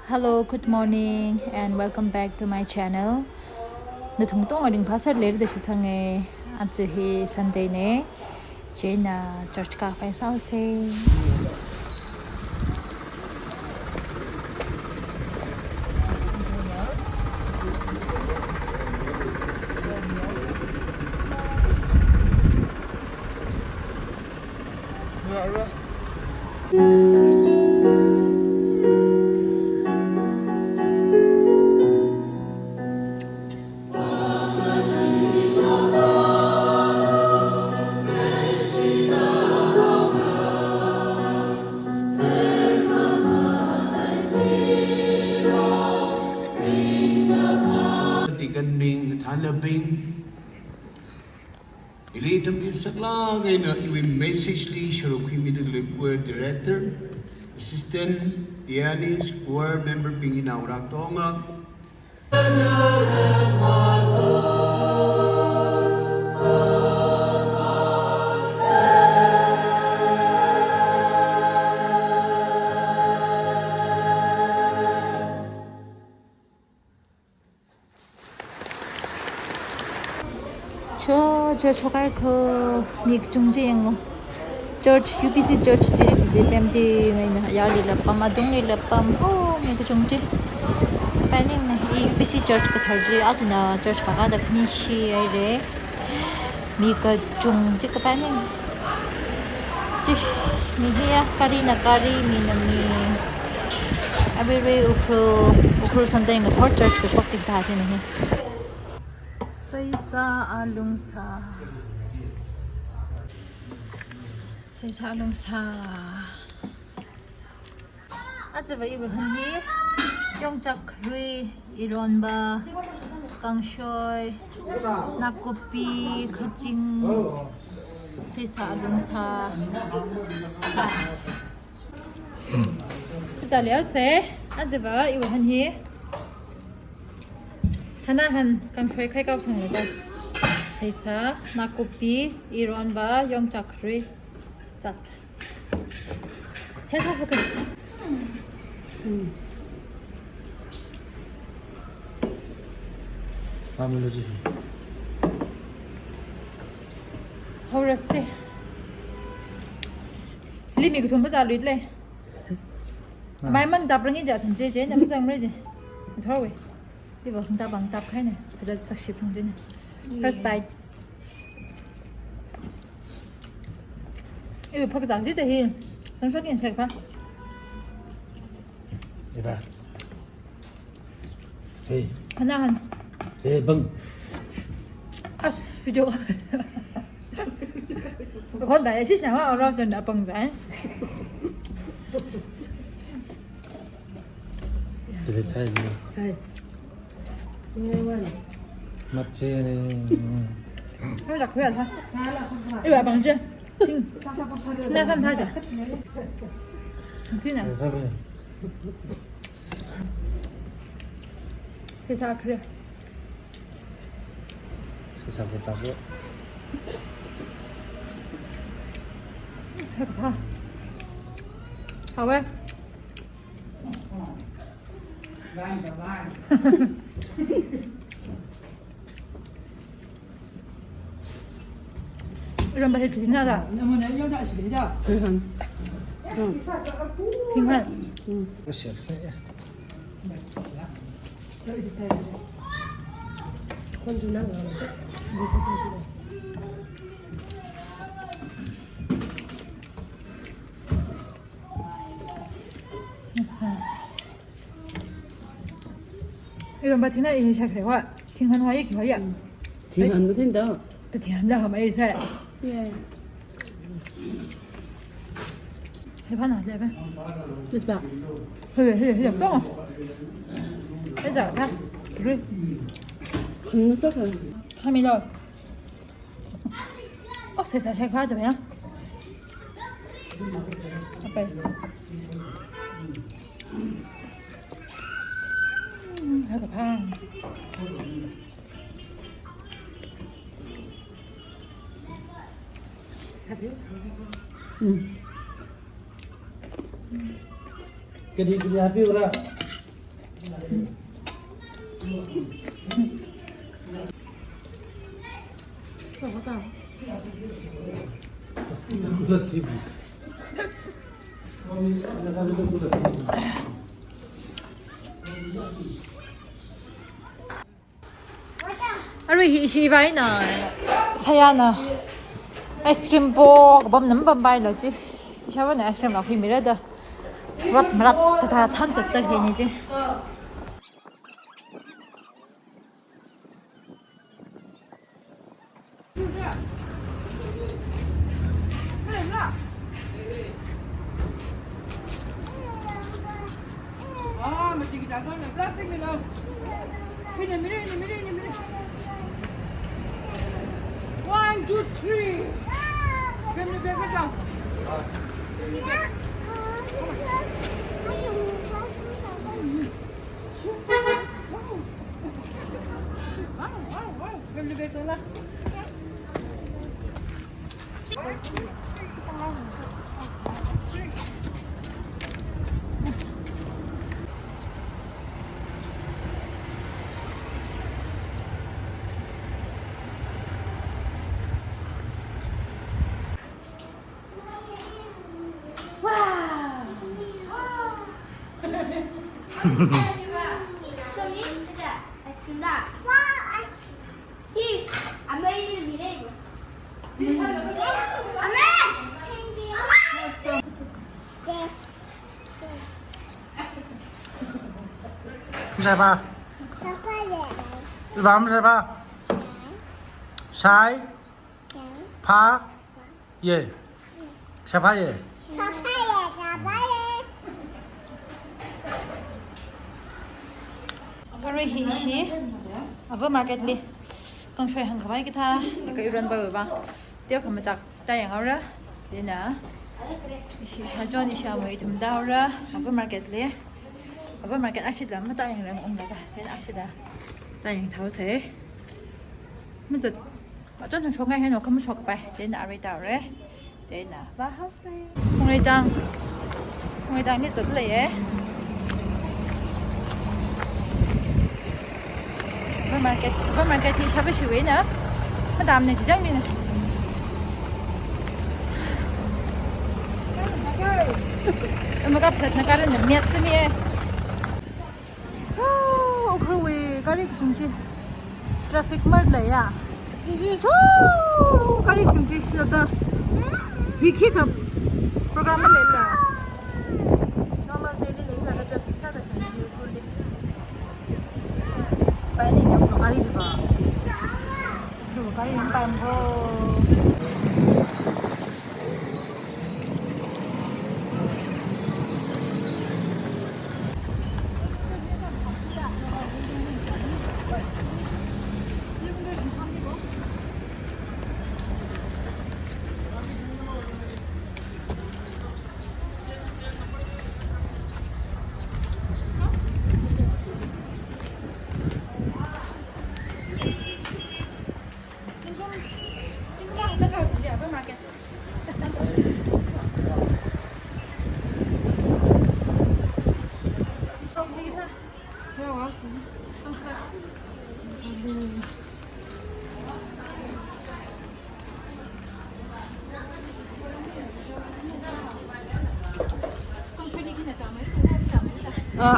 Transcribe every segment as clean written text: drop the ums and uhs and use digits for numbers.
Hello, good morning, and welcome back to my channel. Na thungtong aring phasar ler de shithange ach hi Sunday ne chena church ka pai sao se. Tikan bing thana bing ili tam bi sakla ngai na iwi message li sharuki middle choir director assistant pianist choir member pingi na urak tonga 저 초갈 그 미중지행 뭐 church UPC church dire je pemti ngai na ya li lapam adung ni lapam ho mi ku chungji paning na UPC church ka tharji ajna church ka da khni shi ai re mi ka chungji ka paning ji mi hiya kari na kari mi na mi abire ukro Sunday na third church ka chok tik da je ni Saisa alungsa 아저바 이거 흔히 영작 크리 이런바 강쇼이 낙고비 가징 세사 알ung사 잘려세 아저바 이거 흔히 하나한 강쇼이 칼갑 상례가 세사 낙고비 이런바 영작 크리 cat 세사 보게 아무래도 허브레스 리미 그 돈바 잘 리래 마이만 답랑이 자 전제 제 남상 그러지 더왜 이거 혼자 방답 해네 그래 작시 평준이 first bite 이거 파기 장지 돼. 당신이 책 봐. 이봐. 에이. 하나. 에이, 벙. 아스 비디오가. con bé chứ sao ở đâu rồi đã bằng giải. 집에 차 있네. Đây. Nghe luôn. 맞지? Nó đặc biệt là Xa là không phải. 이거 bằng chưa? Sao không xa được. 나 삼 타자. 진짜. 그래. 회사 그래. 세상 못하고. 해봐. 아 왜? 이런 맛이 좋나다. Nhưng mà nếu như đại xử lý đâu? 팅한. 그렇지, 역시. Đợi thì xem. Con chú năng ở đây. Đi cho xem chú này. 이런 맛 팅한 이 잘 그래와. 팅한 화이 겨야. Thì hẳn nó thêm đâu. 또 팅한 다 하면 이세. Yeah. 해봐나 해봐. Tuyệt vời. hơi tốt bây giờ ha rồi Không nó sốc rồi. 20 rồi sẽ thay khóa rồi nhá ok hơi gặp hàng cái gì cũng nhà phiêu ra 먹었다. 꿀팁. Rồi hi si vai na saya na ice cream bo bom nam bam bai lo chi cha ba na ice cream la khi mi ra da rat marat ta ta tham chat ta ni ji 아, 맞지? 자, 손에 플라스틱 밀어. 미래. 1, 2, 3. 뱀이 가자. 뱀이 가자. Sai ba? Bám sai ba? Sai. Phá. Ye. Sai phá ye. rồi hi si ở market li con xoay hàng cái tha cái run bao ba tiêu không chắc tay yang ra chỉ nè si cha cho ni sa mới thum đau ra ở market li ở market acid lắm tay yang rang ông này cả sẽ acid à tay yang tháo sẽ mình giật ở trong số ngay hay nó không sọc bài chỉ nè rồi tao đấy chỉ nè ba hấp xe người đang đi giật lấy market thì sao phải xử lý nữa mà đàm này chỉ chắc đi nè mà gặp thật là cái này miệt chứ mi sao rồi cái này chúng chi traffic mất đấy à sao cái này chúng chi là ta vì khi gặp program này là normal daily lấy là traffic sao được 빨리 옆으로 가리지 마. 그리고 가리는 빨고.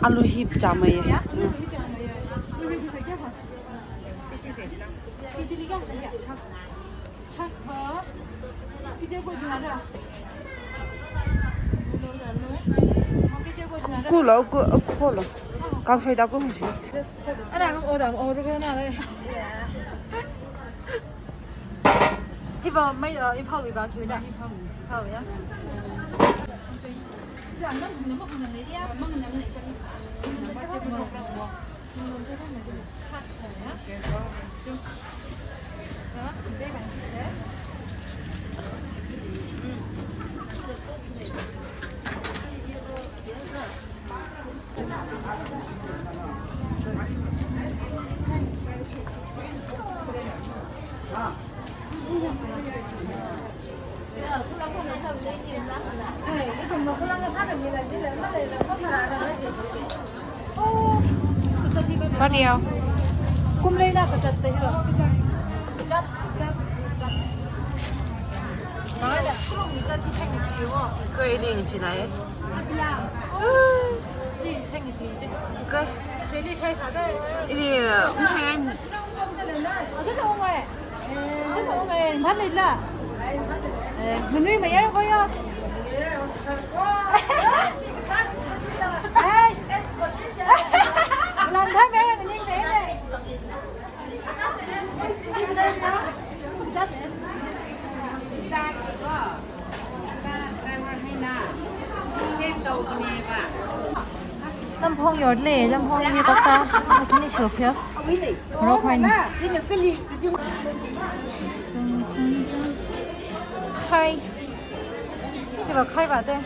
알로 힙 자매야. 꿀로 꿀로. 강수에다 꿀을 수 있어. 아나 오르고 나래. 이거 mấy 이파우 이거 기회다. 이파우야. làm nó cũng một lần đấy đi á, một lần này 좀 먹으려고 사는 미라 이제 얼마나 이거 팔아 안 하지. có điều cung lấy ra cái chặt tới hả chặt nói là không bị chặt thì tranh cái gì quá cái liền chỉ này đi tranh cái gì chứ cái để đi chơi sao đây đi không hay anh rất là ông ơi rất là ông ơi phát lên là mình nuôi mày ăn coi không làm thế bé là nhanh bé này Nam Phong yod le, Nam Phong ni kata, aku ni shopios. Rok hai ni. Khai. Cái vào khai vào đây.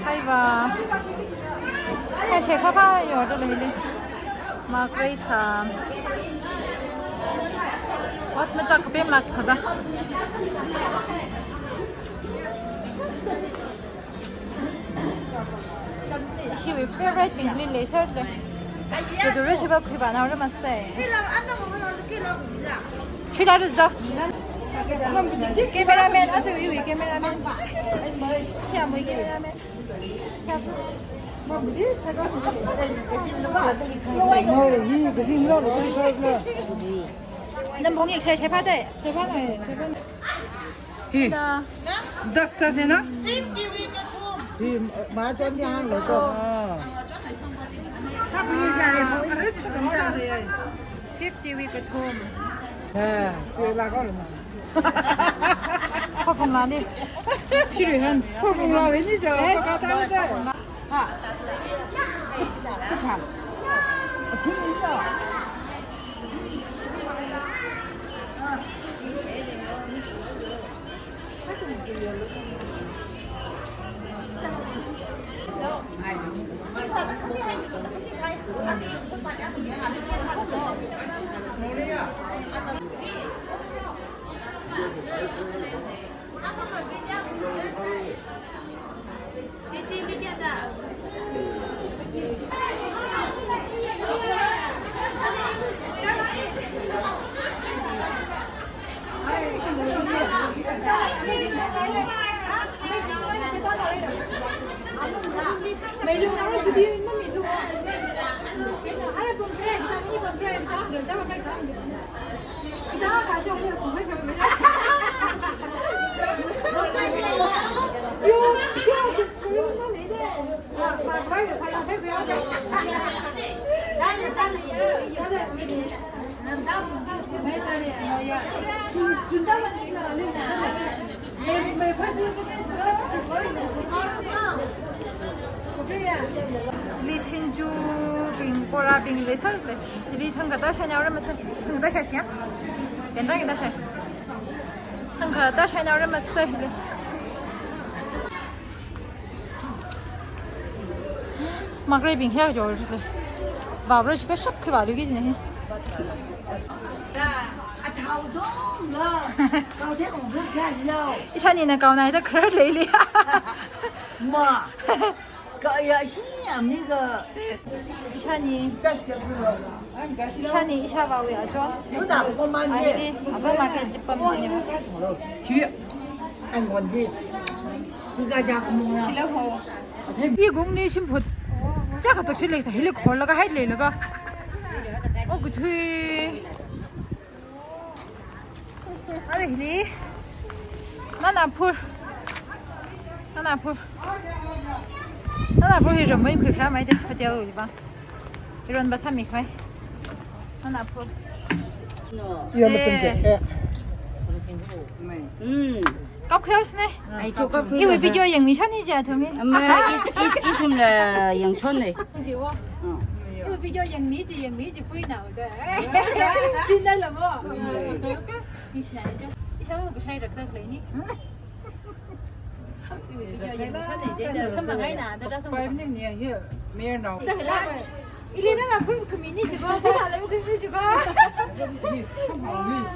Khai vào. Khai sẽ khai vào yod le le. Mà cái sao? What mà chắc cái mặt thật à? She will favorite being Lily certainly. The rich about Kiba now must say. She does the cameraman as a view, cameraman. Shall we cameraman? Nam Phong 익사 제파대. 제파네. 제파. Dastasena? Thì má cho em đi hai người cơ. Sắp đi ra đây mỗi người sẽ có ra đây. 50 week at home. À, cái bà con là mà. Không phòng nào đi. 싫어한. 그럼 나 왠지죠. 아까 다른데. 아. 그참. 재밌다. Mấy lúc nào nó suy đi nó bị thua. Ai là bông tre, chẳng như bông tre, chẳng được đâu mà chẳng được. Chẳng cả xong rồi cũng phải phải mấy. Yo, yo, cũng nó lấy đấy. Mà phải được phải làm phép béo đấy. Đây là mấy đi. Làm đau. Mấy ta đi. Chúng ta là lên mày phải giữ Li Shinju Bing Bora Bing Lesser Li Thanga Dasha now Ramasan Thanga Dasha Sia Then Rang Dasha Thanga Dasha now Ramasan Magre Bing here George vào rồi chỉ có sắp khi vào được cái gì này 이찬이는 가오나이다 그럴 레일이야. 뭐, 그 열심히 합니다. 이찬이 이샤바 왜 아죠? 누나 꼬만지. 아이리 아빠 마켓 뻔뻔이야. 뒤에 안 건지. 그가 자꾸 뭐야. 길어서 이 공리 심포 자가 덕실레서 헬리 콜라가 하이레르가 그뒤 아래 힐리 나나풀 이런 뭐 그렇게 하면 이제 어디야 우리 봐 이런 바 3미快 나나풀 Yêu mà chân kệ. cóc khéo xí này ai cho các 이거 비디오 영미션이지 도미 mà ít chung là yang xuân này 지워 이거 비디오 영미지 뿌이 나오죠 진짜 là 이 시나이죠 이 샤워 그 샤이 럭다 그러니 이거 비디오 영미션이지 이제 선방 아이 나더라 선방 Quay em nhẹ here. Mẹ nào. 이리는 앞으로 그 미니 주고 살려고 그 미니 주고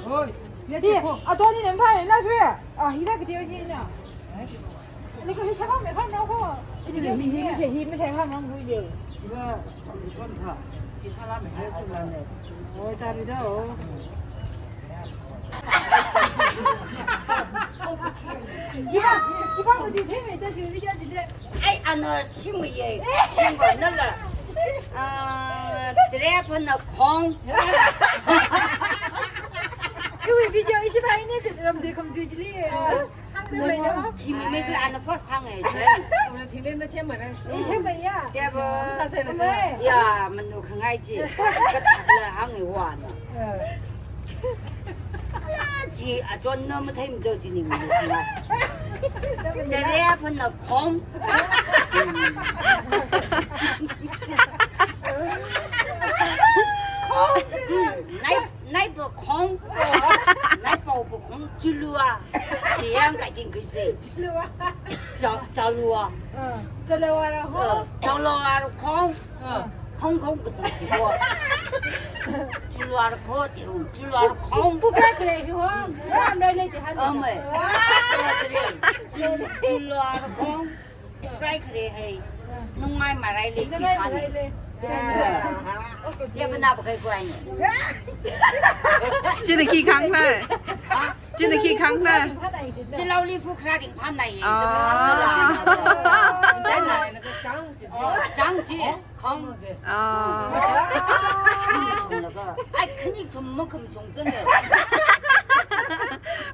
Ôi. 예, 아 돈이 냄새 나 줘야. 아 이래 그대로 해냐. 이거 해 샤방 몇 판 나고. 이거 힘이 제 하면 뭐 이제. 이거 정지 선타. 이 사람이 그래서 나네. 다르다. 이봐 어디 되면 다시 비디오지래. ai ăn xin mày về xin vào nó là drep nó không 이거 비디오 28년 여러분들 그럼 뒤질리. 한국말요? thì mình cứ ăn nó phát sang này chứ 오늘 딜레는 테마네. 이 tema đẹp 사태는 ya mình đâu không ai chị cái thật là hàng người hoàn chị à cho nó mới thấy mình đâu chị mình được không drep nó không nãy bữa không nãy bầu bữa không chưa lừa thì em cái gì cho lừa cho lừa không không cái gì lừa chưa lừa có tiền chưa lừa không 그래 이거 사람 레이트 하는 mày chưa lừa không cái cái hay nông ai mà lại lấy cái thằng em nào cái quay 진짜 키 강래. 진짜 키 강래. chỉ lâu đi phục ra điện thoại này 장지 không 아. ai 큰이 좀 먹으면 정전해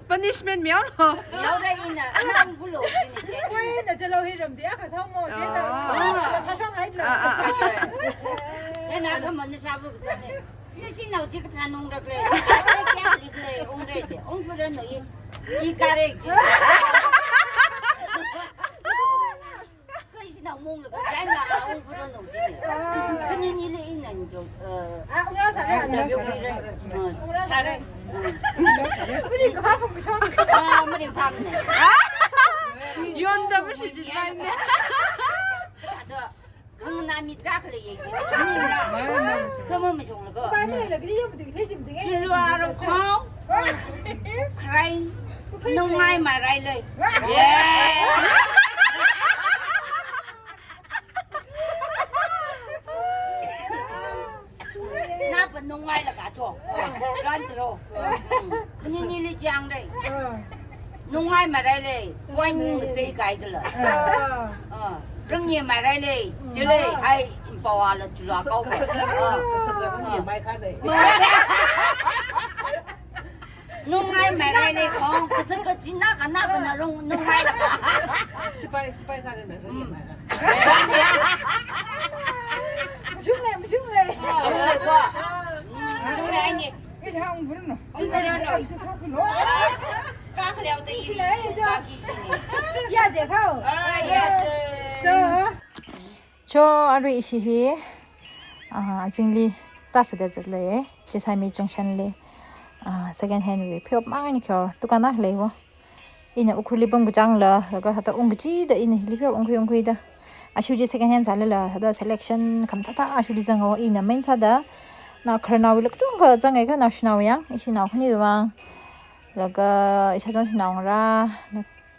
punishment 면허. 여자이나 안 불러 진짜 왜 저 로히 좀 돼야 가서 뭐 제가 파션 하이라 내가 그러면 사부 그러네 이제 나 어떻게 다 농다 그래 깨끗이 그래 옹래지 옹프는 이 가래지 그이시 나 먹는 거 잘나 옹프는 오지네 그는 일에 있는 아 오늘 잘해 우리 이거 밥은 그 처음 아 머리 밤네 유언담으시지 않네. 강남이 짝을 얘기 아니라 그러면 무슨 거 빨리라 그리면 되게 되지면 되게 줄로아로 콩 크라인 농아이 말아이래 예 나쁜 농아이라 가죠 란트로 그냥 일이 장래 농아이 말아이래 관 그때 가이들라 rừng nhiều mà đây đi chứ đi hay bò là chủ là câu 많이 가네. nung ai mà đây đi con cái sức cái chín nát ăn nát bên nung ai là 스파이 가는 애 저기 많이 가. 무슨래 xuống đây anh nhỉ 이 형 부르노. xin đây rồi 여기서 사글로. cá khều tí 야 제가 저 아르이 시히 아 징리 따스데 젤레 제사미 정션레 아 세컨 핸드 표 망니 켜 두가나 레고 이나 우쿨리 범 장라 가 하다 옹지데 이나 힐리표 옹코용코이다 아슈지 세컨 핸드 살라 하다 셀렉션 감타타 아슈리 장어 이나 멘사다 나 커나윌 뚱가 장에가 나슈나오양 이시 나오니와 laga isajon sinawngra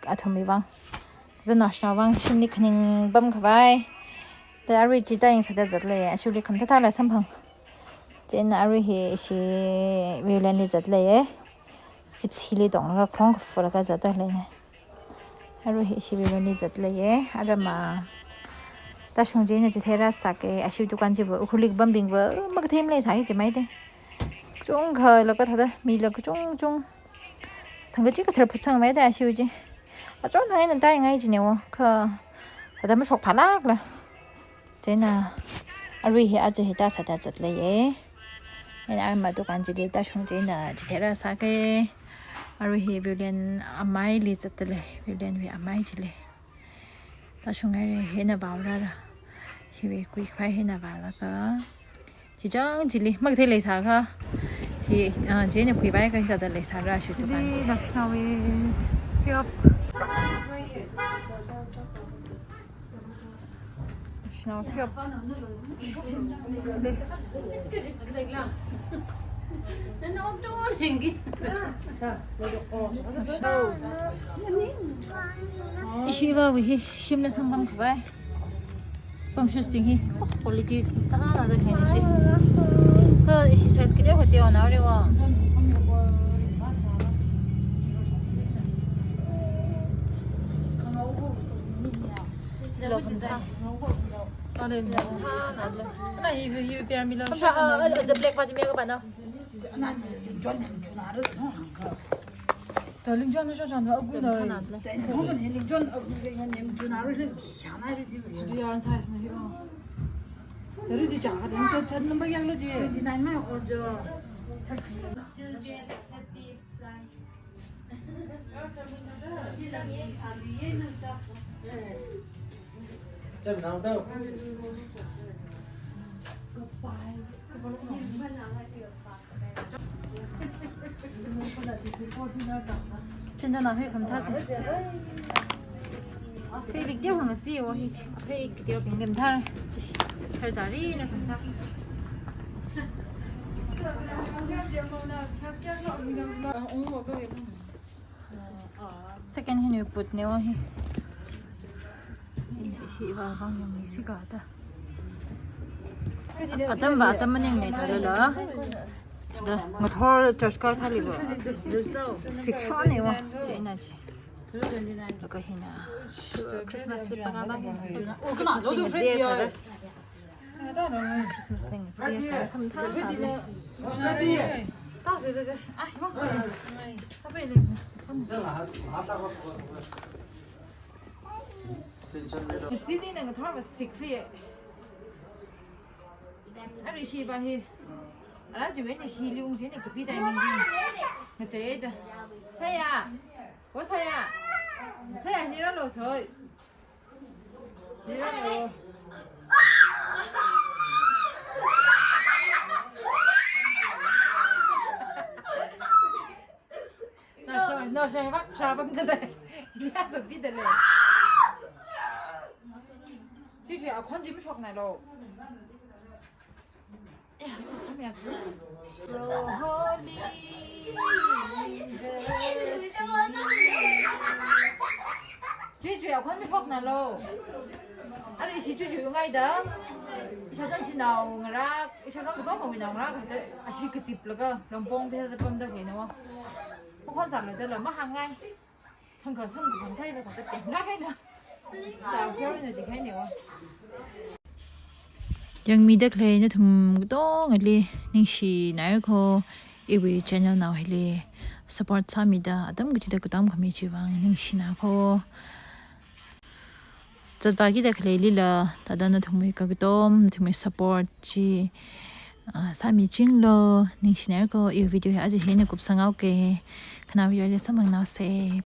athomi bang the national bang shimni khning bam khawai the ari ji ta ing sada jatle ashuli khamta ta la samphang chen ari he shi violin li jatle gypsy li dong la khlong khfala ga jata le ne ari he shi violin li jatle ye arama ta shungji ne ji thera sake ashi dukan ji bo ukhulik bam bing bo mag them le sai ji mai de chung kha la ka thada mi la chung chung thằng cái chiếc cái thợ phụ sang mấy đại siêu chứ, ở chỗ này người ta ngay chỉ nhiều, cơ, người ta mới sọc phá lác là, thế là, ở đây ở đây ta sẽ ta giật lấy, nên ai mà tôi cần chỉ để ta xuống trên là chỉ thấy là sao cái, ở đây violin amai li giật lấy, violin vì amai chỉ lấy, ta xuống ngay đây hiện là bảo ra rồi, thì quý phái hiện là bảo là có, chỉ cho chỉ lấy, mất thế lấy sao cơ. thì chế nhập quý bái cái giờ lấy sao ra sự tụi bạn chị là sao vậy sao phiêu 이시가 왜 힘내 상담 그래 Pam shoes pingi. Quality ta na da hen ji. Ka isi size ke dia hote na re wa. Lo kan ta. Ada ha na le. Na hi biar mi lo. The black party me ka ba na. 난 전에 주나를 한 링전은 좀 전화 오고 너. 그러면 링전 그냥 주나를 하나를 지고 리안 사이즈는 이거. 너희들 장가 링전 터는 뭐 양로지. 디나이면 어저现在呢，会看他这，可以丢很个字哦，可以丢平跟他，这咋哩呢？看他。Second hand you put ne wahi. Ini si ba bang yang isi ka ta. Atam ba atam maning nei thare la. Da motor church ka thali ba. Section ne wa china chi. Look hina. Christmas li pa ba. 어, 그나 너도 프레디야. Christmas thing. Yes, come ta. 아, 이거. 찌니는 거 털면 식피에. 아니 시바히. 알아지 왜냐 힐용 전에 그 비타민이. 그저에다. 사야. 뭐 사야? 사야 니라로 저. 니라로. 너 저 막 잡은데. 니가 그 비들래. 지지 아 관심 속 나로. 야, 사미야. 홀리. 지지 아 관심 속 나로. 아니 시 지지 용아이다. 이사장 나오느라 이사장 그도 뭐 나오느라 근데 아시 그 집라가 넘봉 대다 본다 되노. con sản này tên là mất hàng ngay thằng cờ sông của con xây là còn cái tiền rác ấy nữa chào kéo này chỉ khai nhiều à yang mi de clay na thum do ngali ning shi nar ko iwi channel now hili support sa mi da adam gi da kutam khami chi wang ning shi na ko chat ba gi da clay li la ta da na thum ka kutom thum support chi Sami Jinglo, Ning Shinarko, video aji hene kup sangau ke, kana video le samang na se,